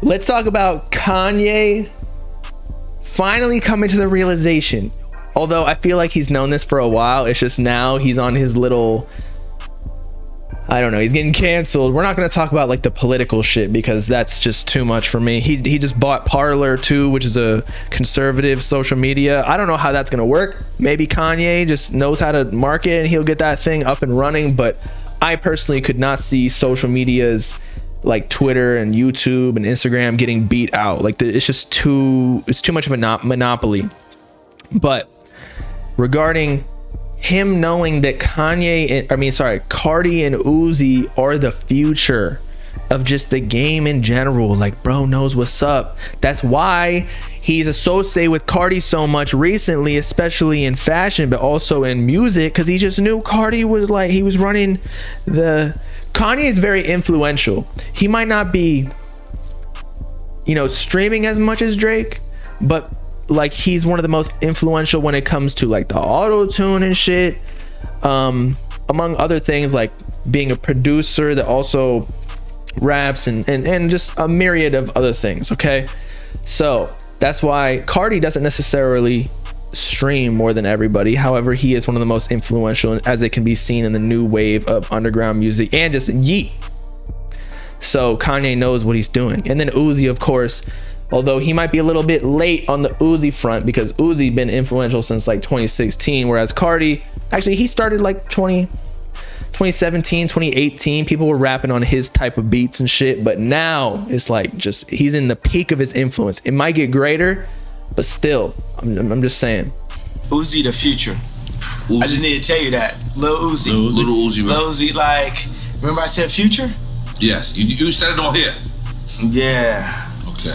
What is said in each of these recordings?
Let's talk about Kanye finally coming to the realization. Although I feel like he's known this for a while, it's just now he's on his little, I don't know, he's getting canceled. We're not going to talk about like the political shit because that's just too much for me. He just bought Parler too, which is a conservative social media. I don't know how that's going to work. Maybe Kanye just knows how to market and he'll get that thing up and running, but I personally could not see social medias like Twitter and YouTube and Instagram getting beat out. Like it's just too much of a monopoly. But regarding him knowing that Carti and Uzi are the future of just the game in general, like bro knows what's up. That's why he's associated with Carti so much recently, especially in fashion, but also in music, because he just knew Carti was like, he was running the... Kanye is very influential. He might not be, streaming as much as Drake, but like he's one of the most influential when it comes to like the auto-tune and shit, among other things, like being a producer that also raps and just a myriad of other things. Okay, so that's why Carti doesn't necessarily stream more than everybody. However, he is one of the most influential, as it can be seen in the new wave of underground music and just yeet. So Kanye knows what he's doing. And then Uzi, of course, although he might be a little bit late on the Uzi front, because Uzi been influential since like 2016, whereas Carti, actually he started like 2017, 2018. People were rapping on his type of beats and shit, but now it's like just he's in the peak of his influence. It might get greater, but still, I'm just saying. Uzi the future. Uzi. I just need to tell you that. Lil Uzi. Little Uzi, man. Lil Uzi, like, remember I said future? Yes, you said it on here. Yeah. Okay.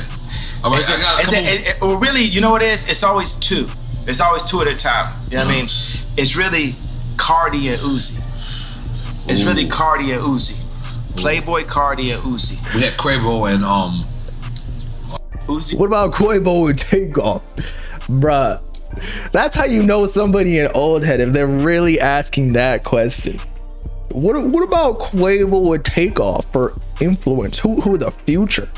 All right, well, really, you know what it is? It's always two. It's always two at a time. You know what I mean? It's really Cardi and Uzi. It's really Cardi and Uzi. Playboi, Cardi, and Uzi. We had Quavo and Uzi. What about Quavo and Takeoff? Bruh. That's how you know somebody an old head, if they're really asking that question. What about Quavo and Takeoff for influence? Who are the future?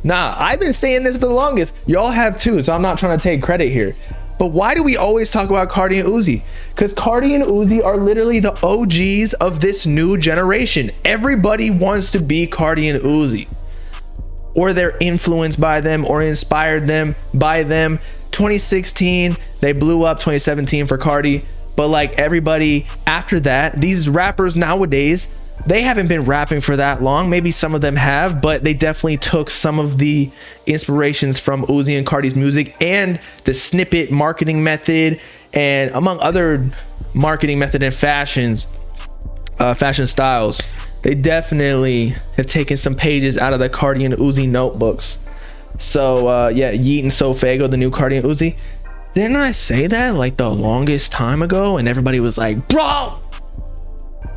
Nah, I've been saying this for the longest. Y'all have too, so I'm not trying to take credit here. But why do we always talk about Cardi and Uzi? Because Cardi and Uzi are literally the OGs of this new generation. Everybody wants to be Cardi and Uzi, or they're influenced by them or inspired them by them. 2016, they blew up. 2017 for Cardi. But like everybody after that, these rappers nowadays, they haven't been rapping for that long. Maybe some of them have, but they definitely took some of the inspirations from Uzi and Cardi's music and the snippet marketing method, and among other marketing method and fashion styles. They definitely have taken some pages out of the Cardi and Uzi notebooks. So yeah, Yeet and Sofago, the new Cardi and Uzi. Didn't I say that like the longest time ago? And everybody was like, bro,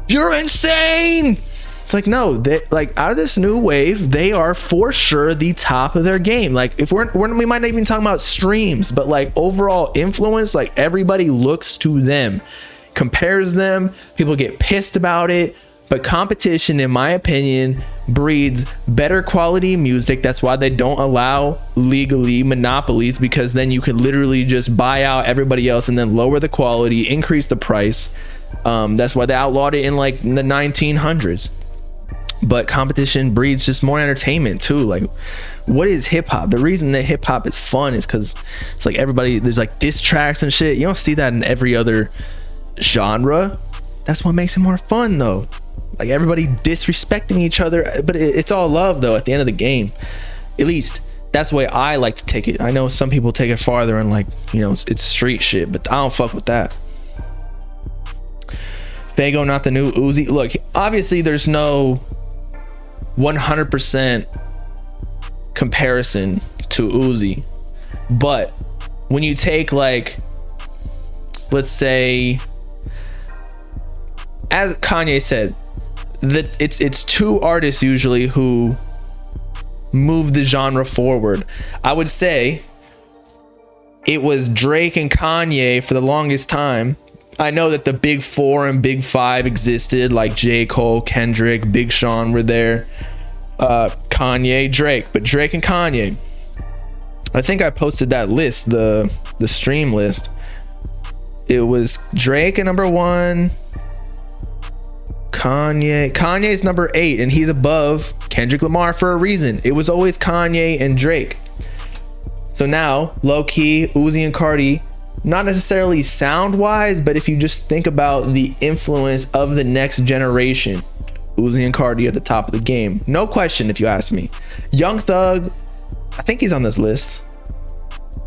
you're insane. It's like, no, they, like, out of this new wave, they are for sure the top of their game. Like, if we might not even talk about streams, but like overall influence, like everybody looks to them, compares them. People get pissed about it. But competition, in my opinion, breeds better quality music. That's why they don't allow legally monopolies, because then you could literally just buy out everybody else and then lower the quality, increase the price. That's why they outlawed it in like the 1900s. But competition breeds just more entertainment too. Like, what is hip hop? The reason that hip hop is fun is because it's like everybody, there's like diss tracks and shit. You don't see that in every other genre. That's what makes it more fun though. Like everybody disrespecting each other, but it's all love though at the end of the game. At least that's the way I like to take it. I know some people take it farther and like, you know, it's street shit, but I don't fuck with that. Fago, not the new Uzi. Look, obviously there's no 100% comparison to Uzi, but when you take like, let's say, as Kanye said, that it's two artists usually who move the genre forward. I would say it was Drake and Kanye for the longest time. I know that the big four and big five existed, like J. Cole, Kendrick, Big Sean were there. Kanye, Drake, but Drake and Kanye. I think I posted that list, the stream list. It was Drake at number 1, Kanye's number 8, and he's above Kendrick Lamar for a reason. It was always Kanye and Drake. So now, low key, Uzi and Carti, not necessarily sound wise, but if you just think about the influence of the next generation, Uzi and Carti at the top of the game. No question, if you ask me. Young Thug, I think he's on this list.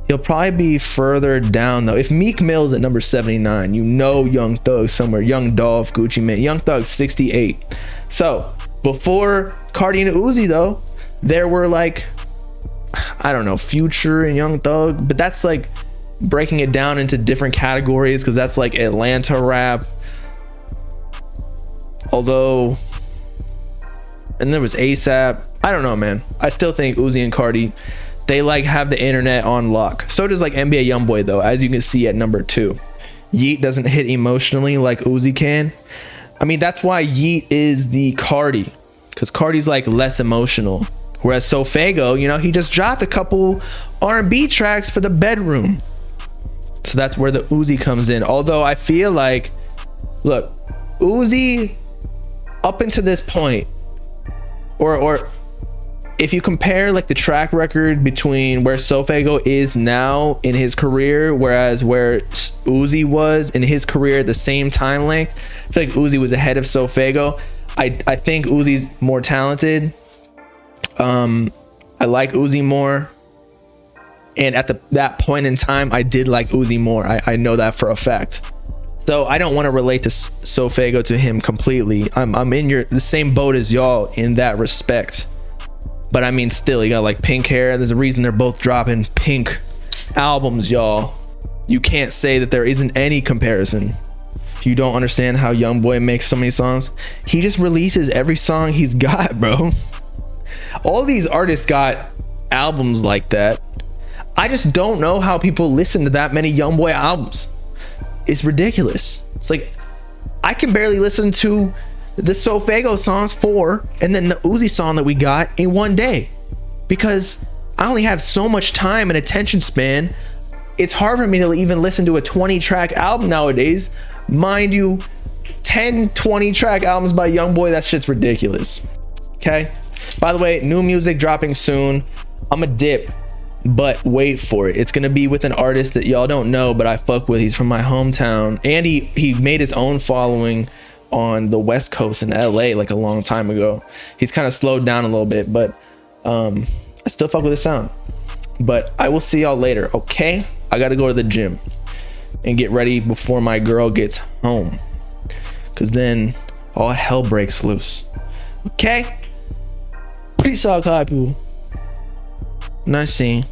He'll probably be further down though. If Meek Mill's at number 79, you know Young Thug somewhere. Young Dolph, Gucci Mane. Young Thug 68. So before Cardi and Uzi though, there were like, I don't know, Future and Young Thug, but that's like breaking it down into different categories because that's like Atlanta rap. Although, and there was ASAP. I don't know, man. I still think Uzi and Carti, they like have the internet on lock. So does like NBA Youngboy though, as you can see at number 2. Yeet doesn't hit emotionally like Uzi can. I mean, that's why Yeet is the Carti, because Carti's like less emotional. Whereas Sofago, you know, he just dropped a couple R&B tracks for the bedroom. So that's where the Uzi comes in. Although I feel like, look, Uzi up until this point, or if you compare like the track record between where Sofago is now in his career, whereas where Uzi was in his career at the same time length, I feel like Uzi was ahead of Sofago. I think Uzi's more talented. I like Uzi more. And at that point in time, I did like Uzi more. I know that for a fact. So I don't want to relate to Sofago to him completely. I'm in the same boat as y'all in that respect. But I mean, still, you got like pink hair. There's a reason they're both dropping pink albums, y'all. You can't say that there isn't any comparison. You don't understand how Youngboy makes so many songs. He just releases every song he's got, bro. All these artists got albums like that. I just don't know how people listen to that many Youngboy albums. It's ridiculous. It's like, I can barely listen to the Sofago songs 4 and then the Uzi song that we got in one day, because I only have so much time and attention span. It's hard for me to even listen to a 20-track album nowadays. Mind you, 10, 20-track albums by Youngboy, that shit's ridiculous. Okay? By the way, new music dropping soon. I'm a dip, but wait for it. It's gonna be with an artist that y'all don't know, but I fuck with. He's from my hometown, and he made his own following on the West Coast in LA like a long time ago. He's kind of slowed down a little bit, but I still fuck with his sound. But I will see y'all later, okay? I gotta go to the gym and get ready before my girl gets home, because then all hell breaks loose. Okay? Peace out, people. Nice seeing you.